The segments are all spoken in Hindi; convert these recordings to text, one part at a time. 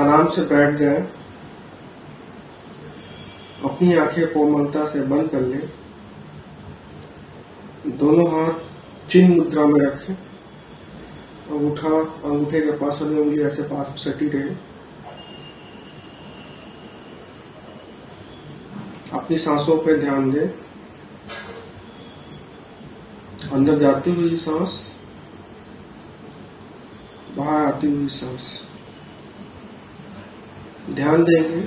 आराम से बैठ जाएं, अपनी आंखें कोमलता से बंद कर लें, दोनों हाथ चिन्ह मुद्रा में रखें, अंगूठे के पास वाली उंगली ऐसे पास सटी रहे। अपनी सांसों पर ध्यान दें, अंदर जाती हुई सांस, बाहर आती हुई सांस। ध्यान देंगे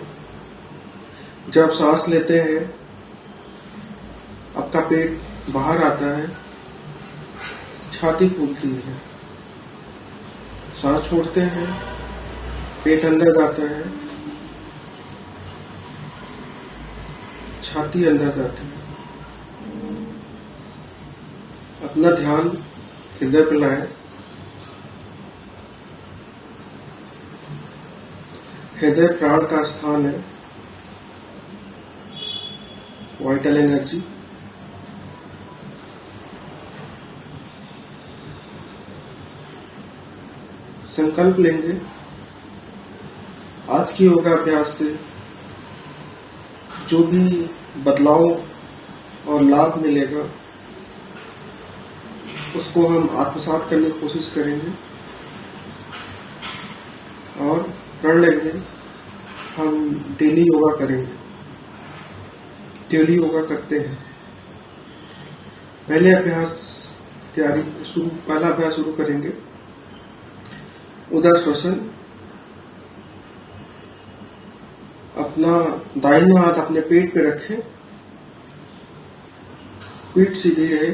जब सांस लेते हैं आपका पेट बाहर आता है, छाती फूलती है। सांस छोड़ते हैं, पेट अंदर जाता है, छाती अंदर जाती है। अपना ध्यान हृदय पर लाएं। हृदय प्राण का स्थान है, वाइटल एनर्जी। संकल्प लेंगे आज की योगाभ्यास से जो भी बदलाव और लाभ मिलेगा उसको हम आत्मसात करने की कोशिश करेंगे और प्रण लेंगे हम डेली योगा करेंगे। डेली योगा करते हैं। पहला अभ्यास शुरू करेंगे। उदर श्वसन। अपना दाहिना हाथ अपने पेट पे रखें, पीठ सीधी रहे,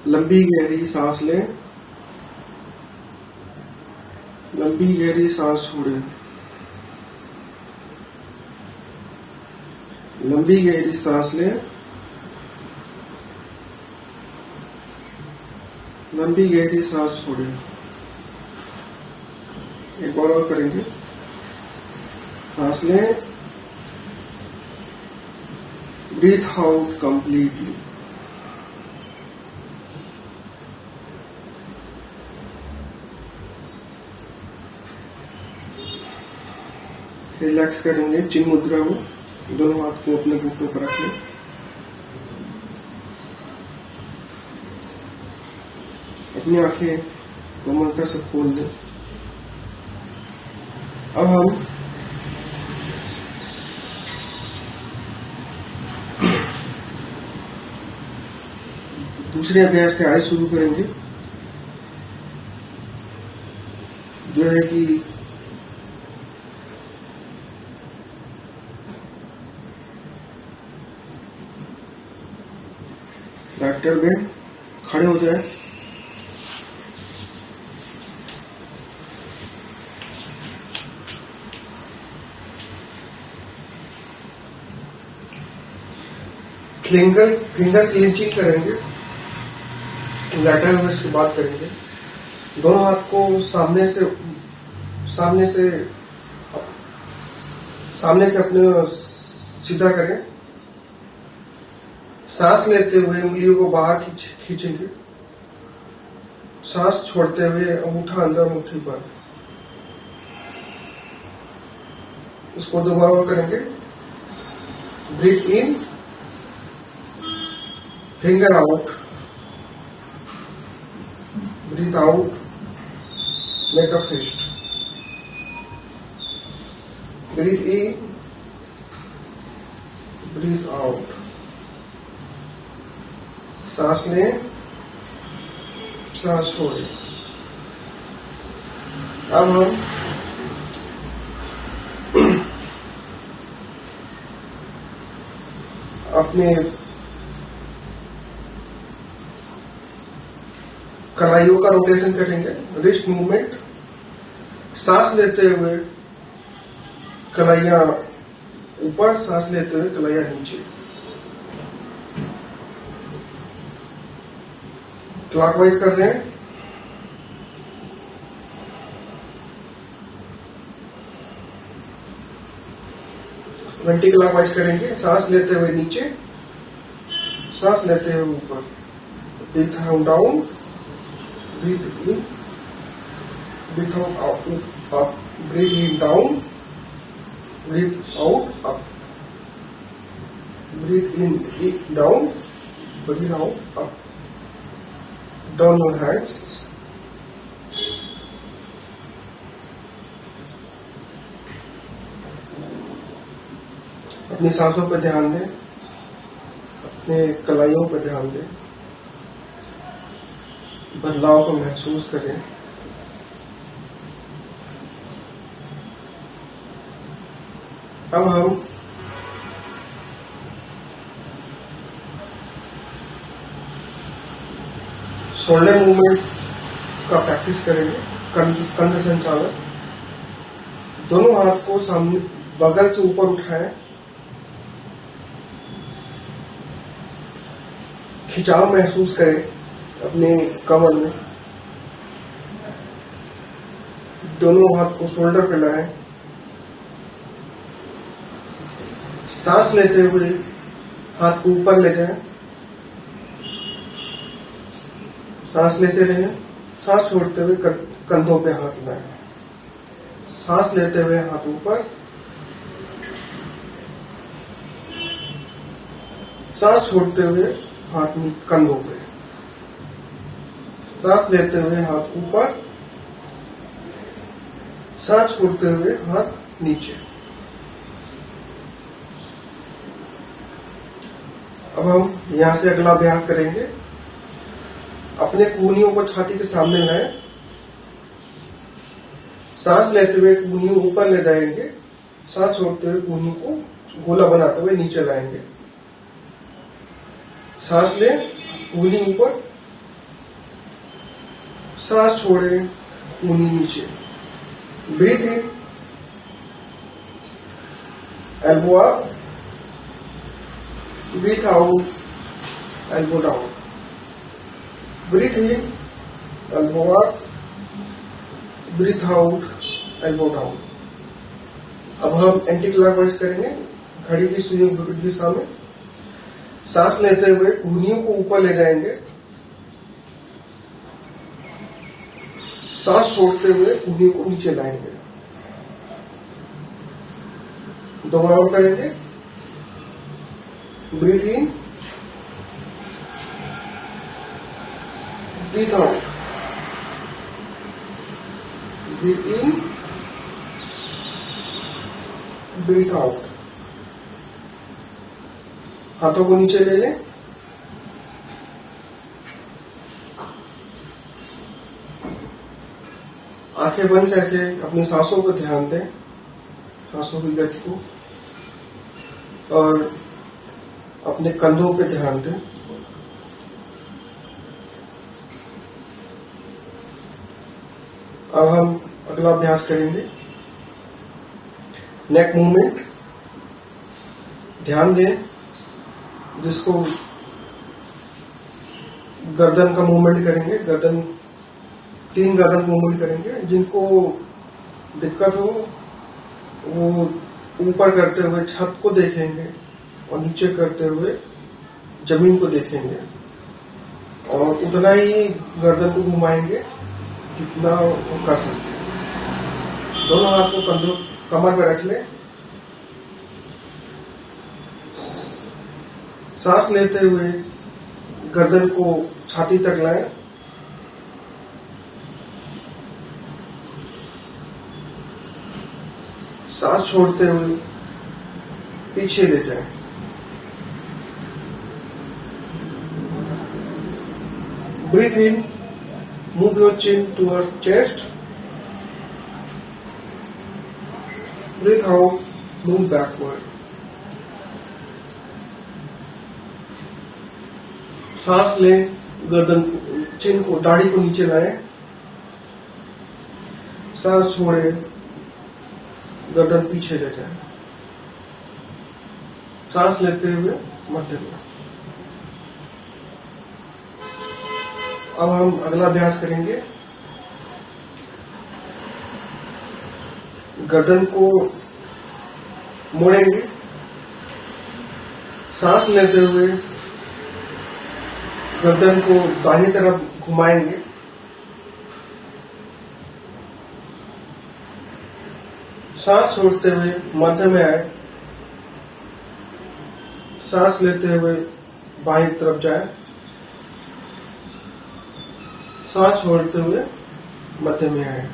लंबी गहरी सांस लें, लंबी गहरी सांस छोड़ें, लंबी गहरी सांस लें, लंबी गहरी सांस छोड़ें। एक बार और करेंगे। सांस लें, ब्रीथ आउट कंप्लीटली। रिलैक्स करेंगे चिन्ह मुद्रा में। दोनों हाथ को अपने घुटनों पर रखें। अपनी आंखें कोमलता से खोल दें। अब हम दूसरे अभ्यास की तैयारी शुरू करेंगे, जो है कि डॉक्टर बेड खड़े हो जाए। फिंगर क्लेंचिंग करेंगे, लैटरल रिस्ट की बात करेंगे। दोनों हाथ को सामने से अपने सीधा करें। सांस लेते हुए उंगलियों को बाहर खींचेंगे। सांस छोड़ते हुए अंगूठा अंदर मुट्ठी पर। इसको दोबारा करेंगे। Breathe in, finger out, breathe out, make a fist. Breathe in, breathe out. सांस लें, सांस छोड़ें। अब हम अपने कलाइयों का रोटेशन करेंगे, रिस्ट मूवमेंट। सांस लेते हुए कलाइयां ऊपर, सांस लेते हुए कलाइयां नीचे। क्लॉकवाइज कर रहे हैं। एंटी क्लॉकवाइज करेंगे। सांस लेते हुए नीचे, सांस लेते हुए ऊपर। Breathe down, breathe in, breathe out, up, Breathe in down, breathe out up. Breathe in down, breathe out up. Down your hands. अपनी सांसों पर ध्यान दें, अपने कलाइयों पर ध्यान दें, बदलाव को महसूस करें। अब हम शोल्डर मूवमेंट का प्रैक्टिस करेंगे। कंध संचालन, दोनों हाथ को सामने बगल से ऊपर उठाएं, खिंचाव महसूस करें अपने कमर में। दोनों हाथ को शोल्डर पे लाएं, सांस लेते हुए हाथ को ऊपर ले जाएं, सांस लेते रहें, सांस छोड़ते हुए कंधों पे हाथ लाएं, सांस लेते हुए हाथ ऊपर, सांस छोड़ते हुए हाथ कंधों पे, सांस लेते हुए हाथ ऊपर, सांस छोड़ते हुए हाथ नीचे। अब हम यहां से अगला अभ्यास करेंगे। अपने कूहनियों को छाती के सामने लाएं, सांस लेते हुए कूहनियों ऊपर ले जाएंगे, सांस छोड़ते हुए कूहनी को गोला बनाते हुए नीचे लाएंगे। सांस लें, कूहनी ऊपर, सांस छोड़े, कूहनी नीचे। Breathe in, elbow up, breathe out, elbow down. Breathe in, elbow up, breathe out, elbow down. अब हम एंटी क्लॉकवाइज करेंगे, घड़ी की सुइयों की विपरीत दिशा में। सांस लेते हुए कूहनियों को ऊपर ले जाएंगे, सांस छोड़ते हुए कूहनियों को नीचे लाएंगे। दोबारा और करेंगे। Breathe in, breathe out, breathe in, breathe out. हाथों को नीचे ले लें, आंखें बंद करके अपनी सांसों पर ध्यान दें, सांसों की गति को, और अपने कंधों पे ध्यान दें। अब हम अगला अभ्यास करेंगे, नेक मूवमेंट। ध्यान दें, जिसको गर्दन का मूवमेंट करेंगे, तीन गर्दन मूवमेंट करेंगे। जिनको दिक्कत हो वो ऊपर करते हुए छत को देखेंगे और नीचे करते हुए जमीन को देखेंगे, और उतना ही गर्दन को घुमाएंगे जितना वो कर सकते हैं। दोनों हाथ को कमर पर रख लें, सांस लेते हुए गर्दन को छाती तक लाएं, सांस छोड़ते हुए पीछे ले जाएं। Breathe in, move your chin towards chest. Breathe out, move backward. सांस लें, गर्दन चिन को, दाढ़ी को नीचे लाएं, सांस छोड़े, गर्दन पीछे ले जाए, सांस लेते हुए मध्य में। अब हम अगला अभ्यास करेंगे, गर्दन को मोड़ेंगे, सांस लेते हुए गर्दन को दाहिनी तरफ घुमाएंगे, सांस छोड़ते हुए मध्य में आए, सांस लेते हुए बाईं तरफ जाए, सांस छोड़ते हुए मध्य में आए।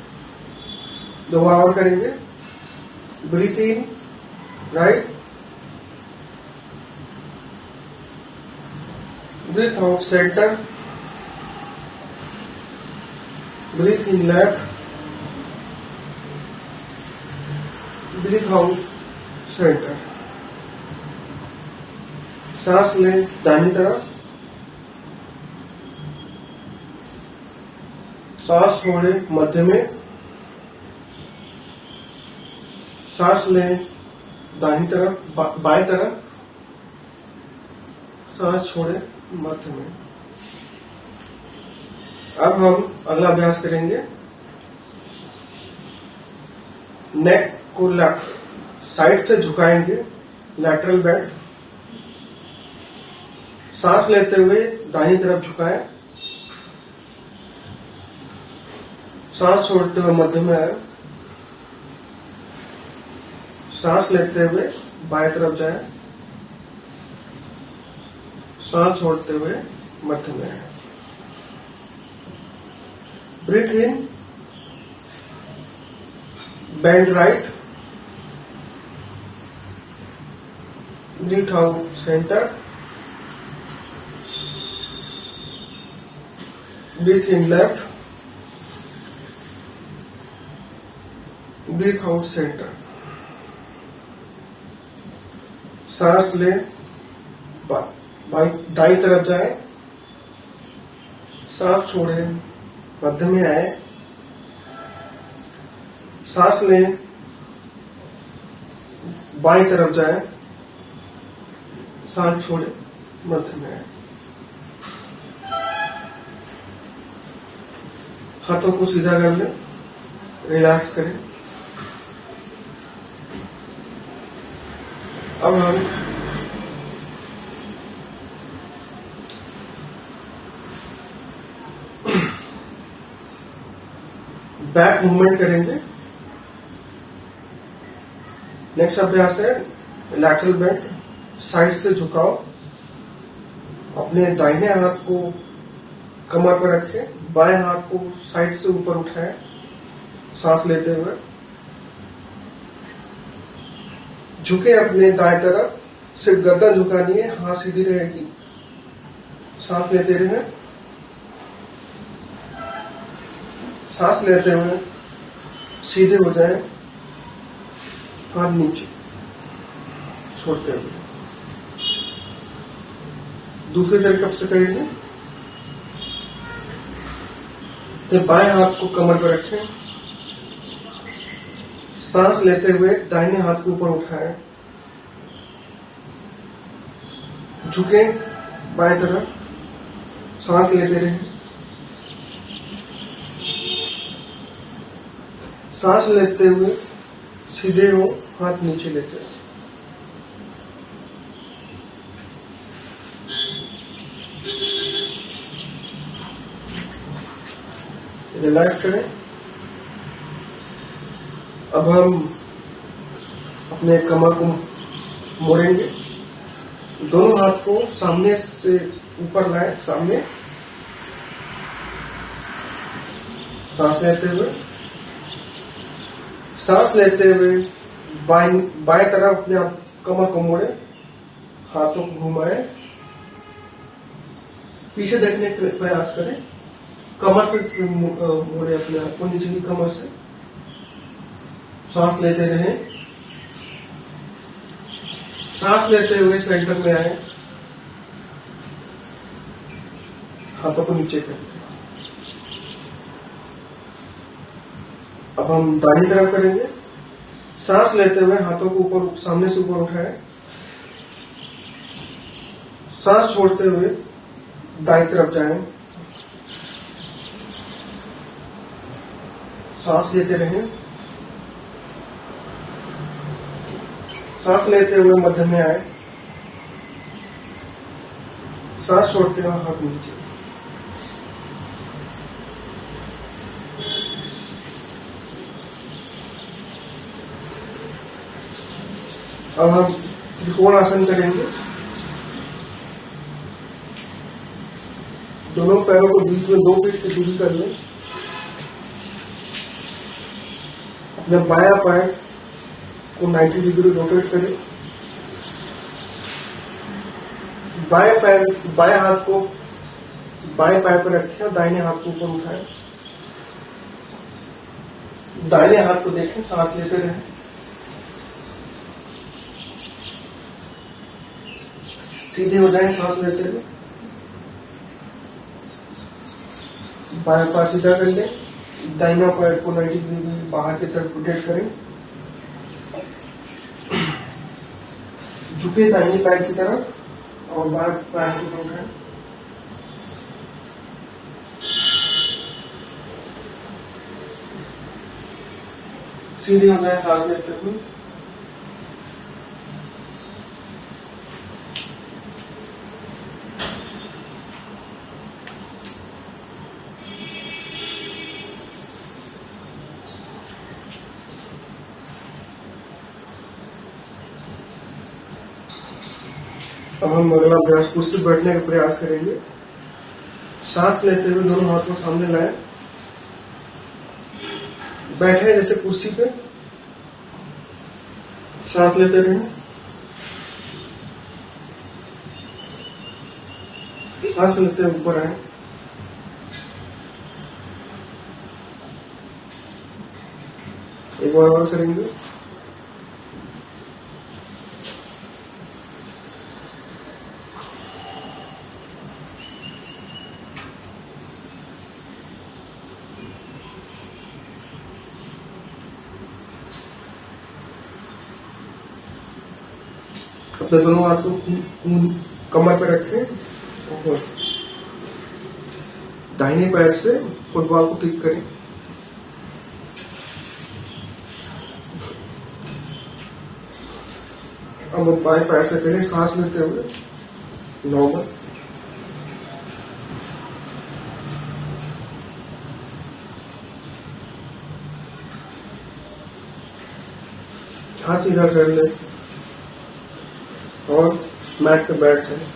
2 बार और करेंगे। Breathe in right, breathe out centre, breathe in left, breathe out centre. सांस लें दाहिनी तरफ, सांस छोड़े मध्य में, सांस लें दाहिनी तरफ, बाएं तरफ, सांस छोड़े मध्य में। अब हम अगला अभ्यास करेंगे। नेक को साइड से झुकाएंगे, लैटरल बेंड। सांस लेते हुए दाहिनी तरफ झुकाएं, सांस छोड़ते हुए मध्य में आए, सांस लेते हुए बाएं तरफ जाए, सांस छोड़ते हुए मध्य में आए। Breathe in, bend right, breathe out centre, breathe in left, breathe out centre. सांस ले दाई तरफ जाए, सांस छोड़े मध्य में आए, सांस ले बाई तरफ जाए, सांस छोड़े मध्य में आए। हाथों को सीधा कर लें, रिलैक्स करें। अब हम बैक मूवमेंट करेंगे। नेक्स्ट अभ्यास है लैटरल बेंड, साइड से झुकाओ। अपने दाहिने हाथ को कमर पर रखें, बाएं हाथ को साइड से ऊपर उठाएं, सांस लेते हुए झुके अपने दाएं तरफ, सिर्फ गर्दन झुकानी है, हाथ सीधी रहेगी। सांस लेते रहे, सांस लेते हुए सीधे हो जाए, हाथ नीचे छोड़ते हुए। दूसरी तरफ से करेंगे। तो बाएं हाथ को कमर पर रखें, सांस लेते हुए दाहिने हाथ को ऊपर उठाएं, झुके बाएं तरफ, सांस लेते रहें, सांस लेते हुए सीधे हो, हाथ नीचे लेते हैं। रिलैक्स करें। अब हम अपने कमर को मोड़ेंगे, दोनों हाथ को सामने से ऊपर लाएं, सामने, सांस लेते हुए, सांस लेते हुए बाएं तरफ अपने आप कमर को मोड़े, हाथों को घुमाएं, पीछे देखने का प्रयास करें, कमर से मोड़े अपने आप को, नीचे की कमर से। सांस लेते रहें, सांस लेते हुए सेंटर में आए, हाथों को नीचे करें। अब हम दाहिनी तरफ करेंगे। सांस लेते हुए हाथों को ऊपर, सामने से ऊपर उठाएं, सांस छोड़ते हुए दाईं तरफ जाएं, सांस लेते रहें, सांस लेते हुए मध्य में आए, सांस छोड़ते हुए हाथ नीचे। अब हम त्रिकोण आसन करेंगे। दोनों पैरों को बीच में 2 फीट की दूरी कर लें। अपने बायां पैर को 90 डिग्री रोटेट करें। बाएं हाथ को बाएं पैर पर रखें और दाहिने हाथ को ऊपर उठाएं। दाहिने हाथ को देखें, सांस लेते रहें। सीधे हो जाएं सांस लेते हुए। बाएं पैर सीधा कर लें। दाहिना पैर को 90 डिग्री बाहर की तरफ रोटेट करें। झुके दाहिने पैर की तरफ और बाएं पैर को उठाएं। सीधे हो जाए सांस लेते हुए। अब हम अगला अभ्यास कुर्सी बैठने का प्रयास करेंगे। सांस लेते हुए दोनों हाथ को सामने लाएं। बैठे जैसे कुर्सी पे, सांस लेते रहें। सांस लेते हुए ऊपर आए। एक बार और करेंगे। अपने दोनों हाथ को कमर पे रखें और दाहिने पैर से फुटबॉल को किक करें। अब हम बाएं पैर से करें, सांस लेते हुए नॉर्मल। हाथ सीधा कर ले और मैट पे बैठ जाए।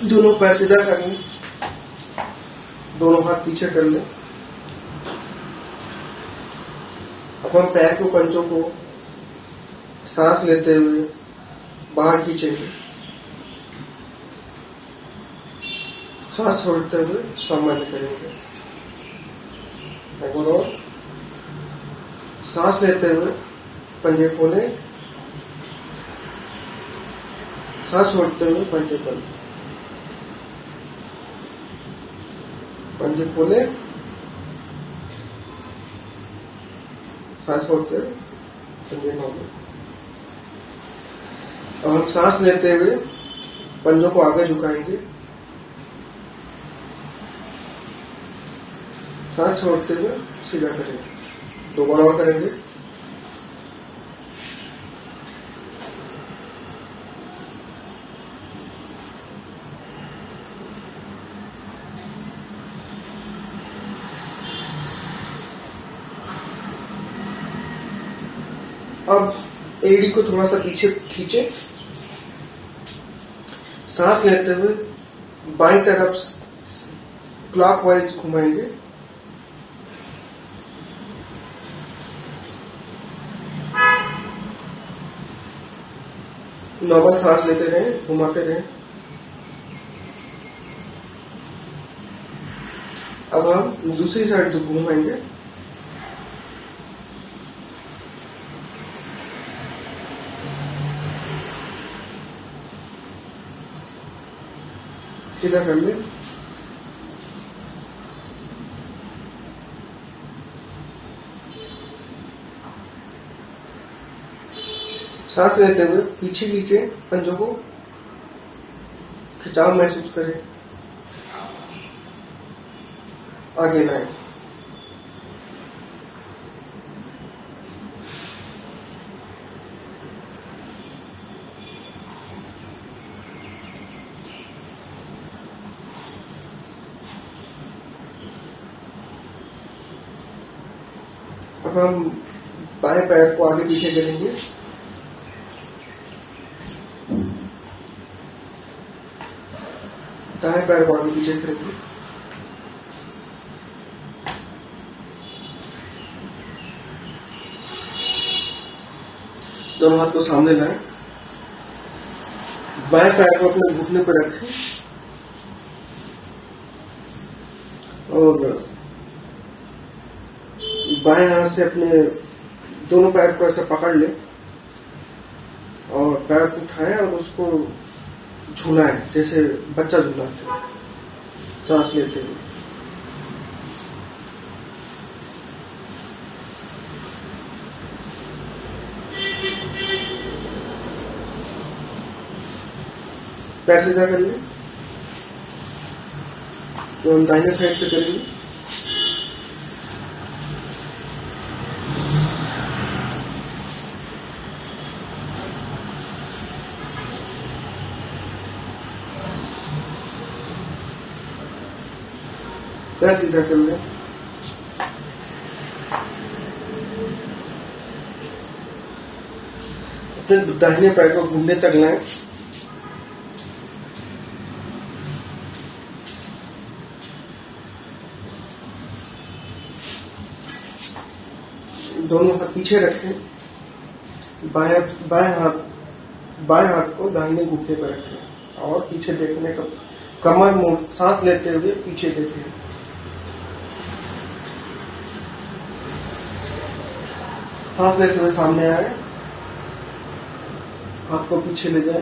दोनों पैर सीधा कर लें। दोनों हाथ पीछे कर लें। अब हम पैर को पंजों को सांस लेते हुए बाहर खींचेंगे। सांस छोड़ते हुए सामान्य करेंगे। एक बार और। सांस लेते हुए पंजे खोले। सांस छोड़ते हुए पंजे बंद। पंजे खोले। सांस छोड़ते हुए पंजे नॉर्मल। अब हम सांस लेते हुए पंजों को आगे झुकाएंगे। सांस छोड़ते हुए सीधा करेंगे। 2 बार और करेंगे। अब एडी को थोड़ा सा पीछे खींचे। सांस लेते हुए बाईं तरफ क्लॉकवाइज घुमाएंगे। नॉर्मल सांस लेते रहें, घुमाते रहें। अब हम दूसरी साइड घुमाएंगे। सीधा कर ले। सांस लेते हुए पीछे खींचे, पंजों को खिंचाव महसूस करें। आगे लाएं। अब हम बाएं पैर को आगे पीछे करेंगे, दाएं पैर को आगे पीछे करेंगे, दोनों हाथ को सामने लाएं, बाएं पैर को अपने घुटने पर रखें और बाएं हाथ से अपने दोनों पैर को ऐसे पकड़ ले और पैर को उठाएं और उसको झूलाएं जैसे बच्चा झूलाते हैं, सांस लेते हुए। पैर सीधा कर लें, तो हम दाहिने साइड से करेंगे। पैर सीधा कर लें, अपने दाहिने पैर को घुटने तक लाएं, दोनों हाथ पीछे रखें, बाएं हाथ को दाहिने घुटने पर रखें और पीछे देखने का कमर मोड़, सांस लेते हुए पीछे देखें। सांस लेते हुए सामने आए, हाथ को पीछे ले जाए,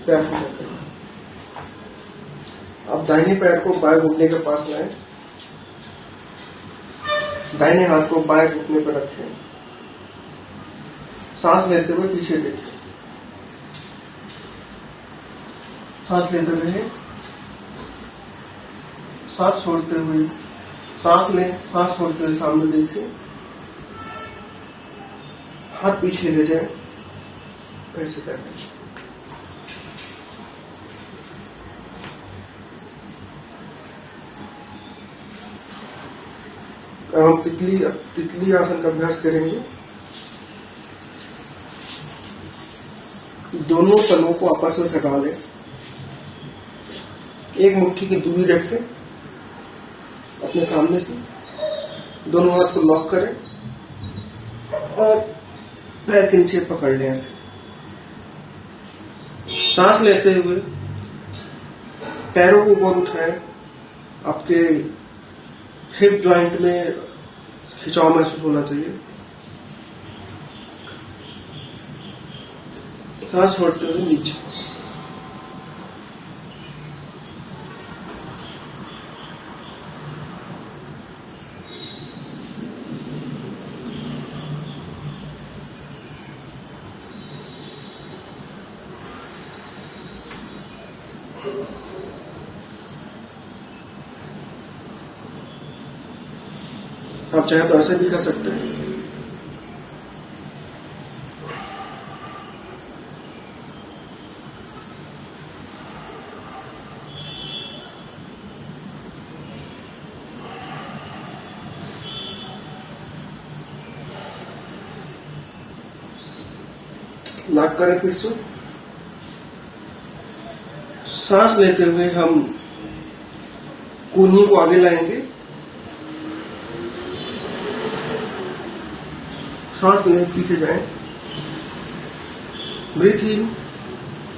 पैर सीधा करें। अब दाहिने पैर को बाएं घुटने के पास लाएं, दाहिने हाथ को बाएं घुटने पर रखें, सांस लेते हुए पीछे देखें। सांस लेते रहे, सांस छोड़ते हुए, सांस लें, सांस छोड़ते हुए सामने देखें, हाथ पीछे ले जाए, पैर सीधा करें। अब हम तितली आसन का अभ्यास करेंगे। दोनों तलों को आपस में सटा लें, एक मुट्ठी की दूरी रखें अपने सामने से, दोनों हाथ को लॉक करें और पैर के नीचे पकड़ लें ऐसे। सांस लेते हुए पैरों को ऊपर उठाएं, आपके हिप जॉइंट में खिंचाव महसूस होना चाहिए। सांस छोड़ते हुए नीचे। आप चाहे तो ऐसे भी कर सकते हैं। लॉक करें फिर से। सांस लेते हुए हम कूहनी को आगे लाएंगे, सांस लें, पीछे जाएं, ब्रीथ इन,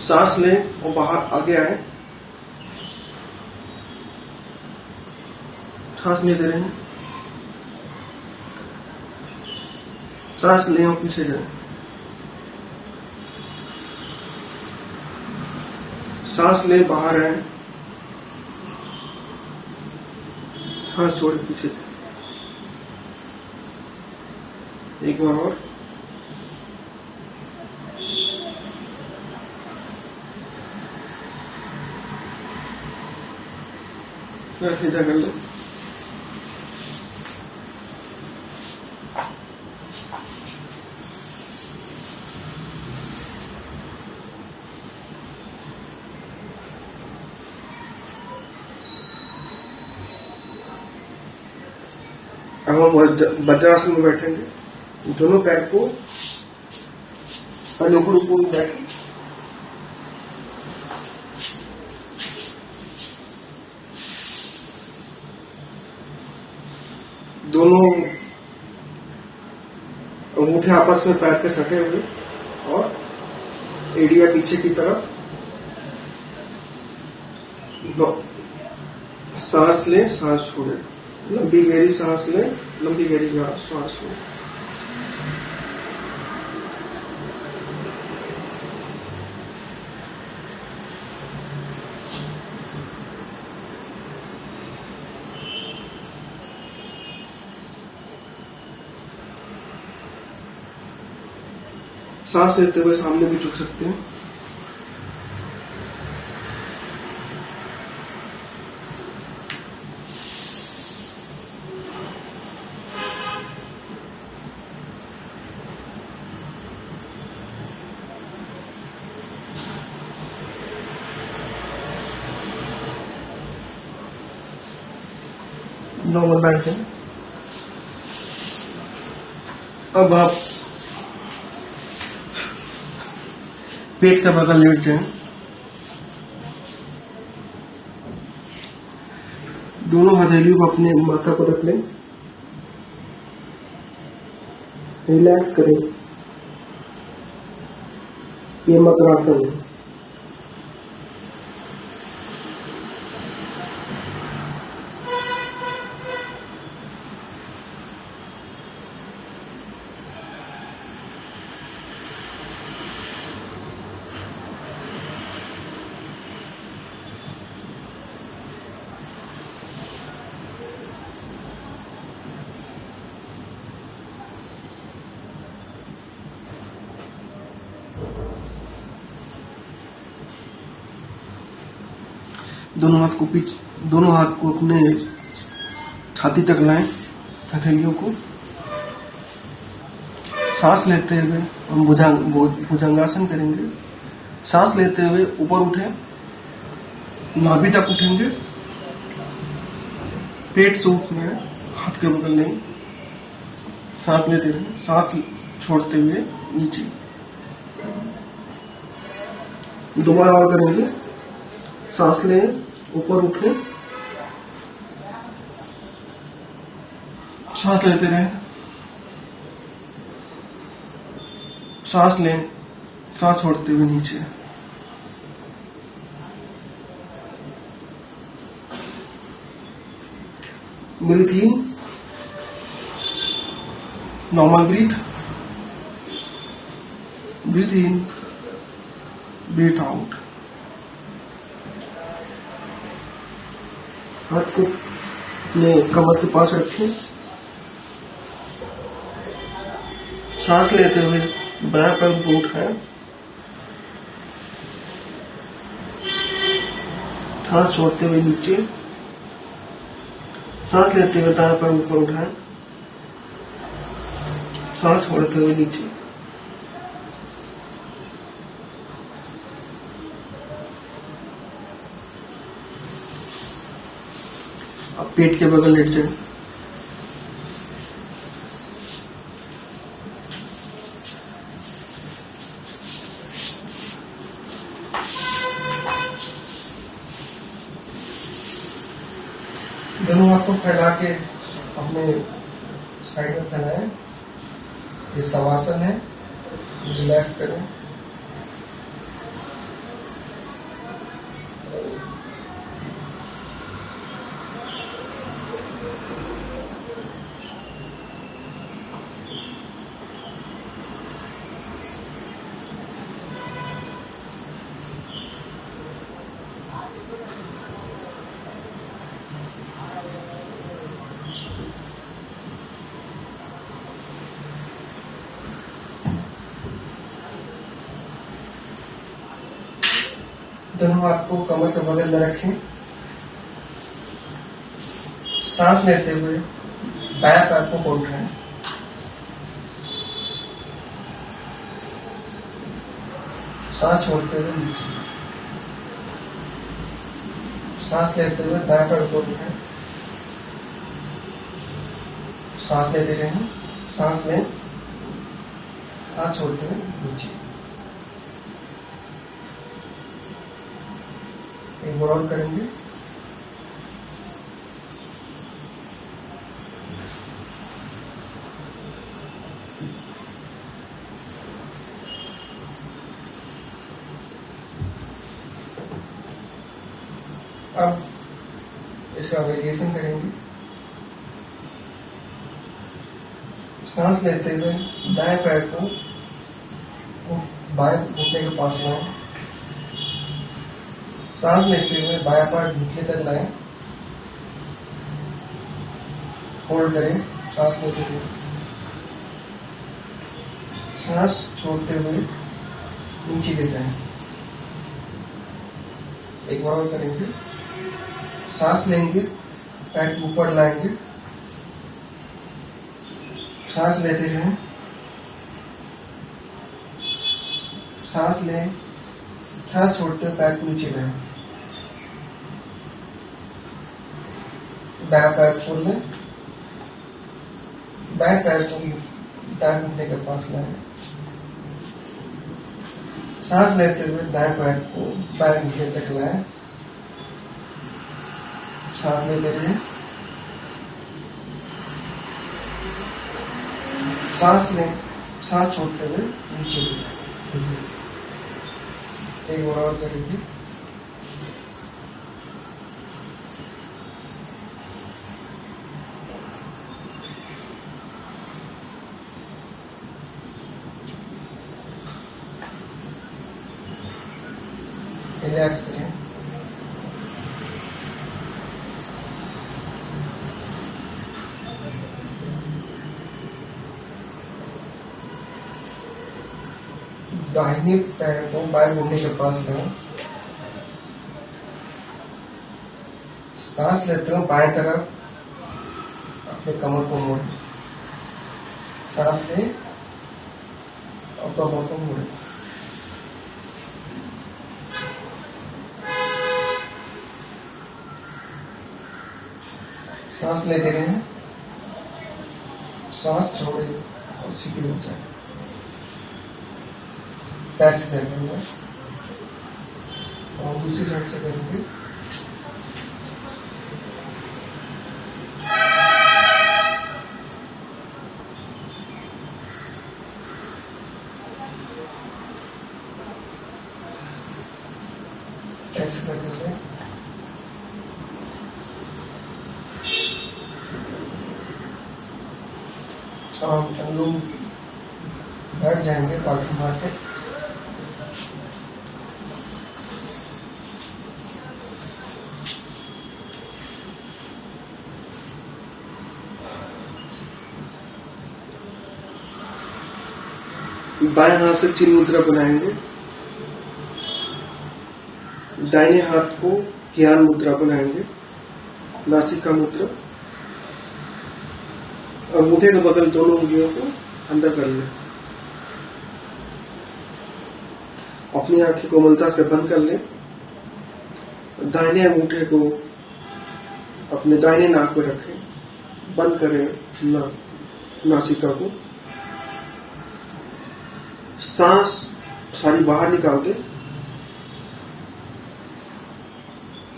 सांस लें और बाहर आगे आए, सांस लेते रहें, सांस लें और पीछे जाएं, सांस लें, बाहर आए, सांस छोड़ पीछे जाएं। एक बार और। सीधा कर लो। अब हम वज्रासन में बैठेंगे। दोनों पैर को पहले ऊपर ऊपर बैठे, दोनों अंगूठे आपस में पैर के सटे हुए और एड़िया पीछे की तरफ। सांस लें, सांस छोड़े, लंबी गहरी सांस लें, लंबी गहरी सांस छोड़े। सांस लेते हुए सामने भी झुक सकते हैं। नॉर्मल बैठ जाए। अब आप पेट का बगल लेट जाएं। दोनों हथेलियों को अपने माथा पर रख लें, रिलैक्स करें। ये मकरासन है। दोनों हाथ को अपने छाती तक लाएं, हथेलियों को। सांस लेते हुए हम भुजंगासन करेंगे। सांस लेते हुए ऊपर उठें, नाभि तक उठेंगे, पेट से उठना है, हाथ के बगल नहीं। सांस लेते रहे, सांस छोड़ते हुए नीचे। दोबारा और करेंगे। सांस लें, ऊपर उठे, सांस लेते रहे, सांस लें, सांस छोड़ते हुए नीचे। Breathe in, normal breath, breathe in, breathe out. हाथ को अपने कमर के पास रखें। सांस लेते हुए बायां पैर को उठाएं, सांस छोड़ते हुए नीचे। सांस लेते हुए दायां पैर ऊपर उठाएं, सांस छोड़ते हुए नीचे। अब पेट के बगल लेट जाए। दोनों हाथ को फैला के अपने साइड में फैलाएं। ये शवासन है, रिलैक्स करें। दोनों हाथ को कमर के बगल में रखें। सांस लेते हुए बायां पैर को उठाएं, सांस छोड़ते हुए नीचे। सांस लेते हुए दायां पैर को उठाएं, सांस लेते रहें, सांस लें, सांस छोड़ते हैं नीचे। एक बार और करेंगे। अब इसका वेरिएशन करेंगे। सांस लेते हुए दाएं पैर को बाएं घुटने के पास लाएं, सांस लेते हुए बायां पैर घुटने तक लाएं, होल्ड करें सांस लेते हुए, सांस छोड़ते हुए नीचे ले जाएं। एक बार और करेंगे। सांस लेंगे, पैर को ऊपर लाएंगे, सांस लेते रहें, सांस लें, सांस छोड़ते हुए पैर को नीचे लाएं, दायां पैर छोड़ लें, बाएं पैर को दाएं घुटने के पास लाएं, सांस लेते हुए दाएं पैर को बाएं घुटने तक लाएं, सांस लेते रहें, सांस लें, सांस छोड़ते हुए नीचे ले जाएं। एक बार और करेंगे। रिलैक्स करें। दाहिने पैर को बाएं घुटने के पास लाएं, सांस लेते हुए बाएं तरफ अपने कमर को मोड़ें, सांस लें और कमर को मोड़ें। सांस लेते रहें, सांस छोड़े और सीधे हो जाए। पैर सीधे करेंगे और दूसरी साइड से करेंगे। ऐसे करते हैं। हम लोग बैठ जाएंगे बाथरूम मार के। बाएं हाथ से चिन्ह मुद्रा बनाएंगे, दाहिने हाथ को ज्ञान मुद्रा बनाएंगे, नासिका मुद्रा, और अंगूठे के बगल दोनों उंगलियों को अंदर कर लें। अपनी आंखें कोमलता से बंद कर लें। दाहिने अंगूठे को अपने दाहिने नाक पर रखें, बंद करें नासिका को। सांस सारी बाहर निकाल दें,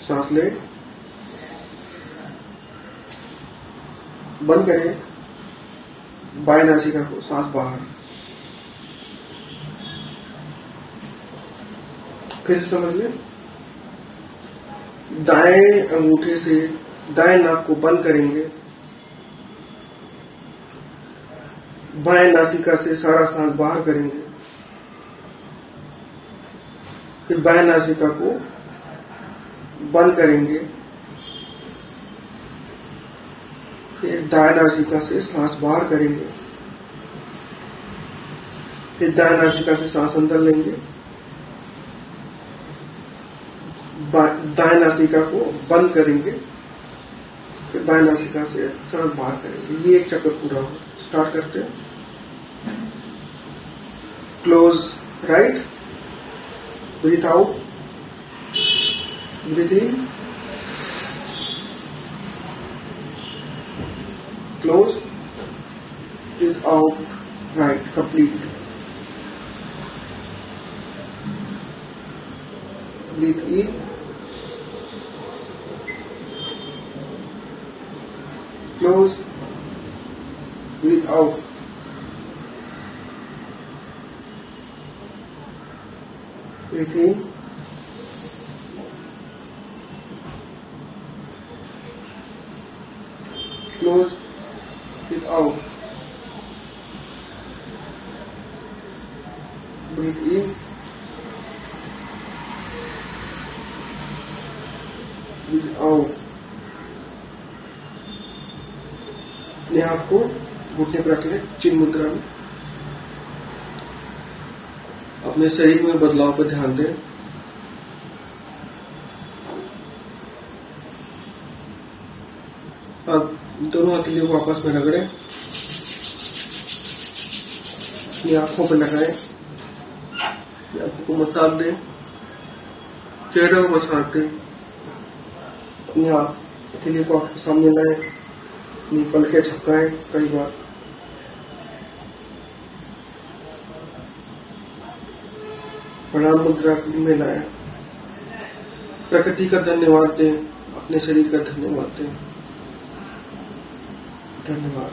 सांस ले, बंद करें बाएं नासिका को, सांस बाहर। फिर से समझ लें, दाएं अंगूठे से दाएं नाक को बंद करेंगे, बाएं नासिका से सारा सांस बाहर करेंगे, फिर बाएं नासिका को बंद करेंगे, फिर दाएं नासिका से सांस बाहर करेंगे, फिर दाएं नासिका से सांस अंदर लेंगे, दाएं नासिका को बंद करेंगे, फिर बाएं नासिका से सांस बाहर करेंगे। ये एक चक्कर पूरा हो। स्टार्ट करते हैं। Close right, breathe out, breathe in, close, out right completely. Breathe in. Close. Breathe out. Breathe in. Close. Breathe out. Breathe in. Breathe out. अपने हाथ को घुटने पर रख ले, चिन्ह मुद्रा में। अपने शरीर में बदलाव पर ध्यान दें। अब दोनों हथेलियों को आपस में रगड़े, अपनी आंखों पर लगाए, आंखों को मसाज दें, चेहरे को मसाज दें, अपनी हथेलियों को आंखों के सामने लाए, अपनी पलकें झपकाएं कई बार। प्रणाम मुद्रा में लाया। प्रकृति का धन्यवाद दें, अपने शरीर का धन्यवाद दें। धन्यवाद।